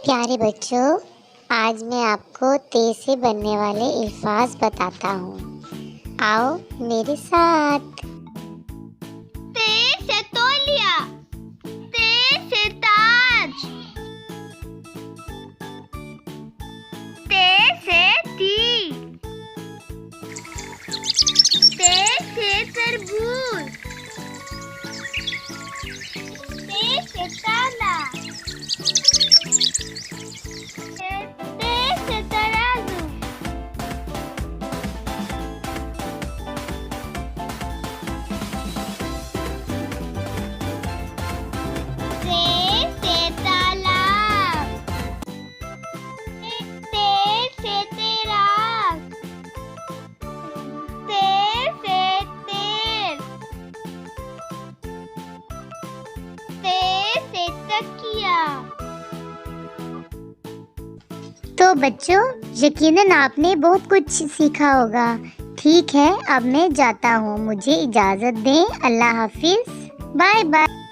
प्यारे बच्चों, आज मैं आपको ते से बनने वाले अल्फाज बताता हूँ। आओ मेरे साथ। ते से तौलिया, ते से ताज, ते से ती, ते से तरबूज, ते से ताला, ते से तराजू, ते से तालाब, ते से तैराक, ते से तेर, ते से तकिया। तो बच्चों, यकीनन आपने बहुत कुछ सीखा होगा। ठीक है, अब मैं जाता हूँ। मुझे इजाज़त दें। अल्लाह हाफिज़। Bye bye.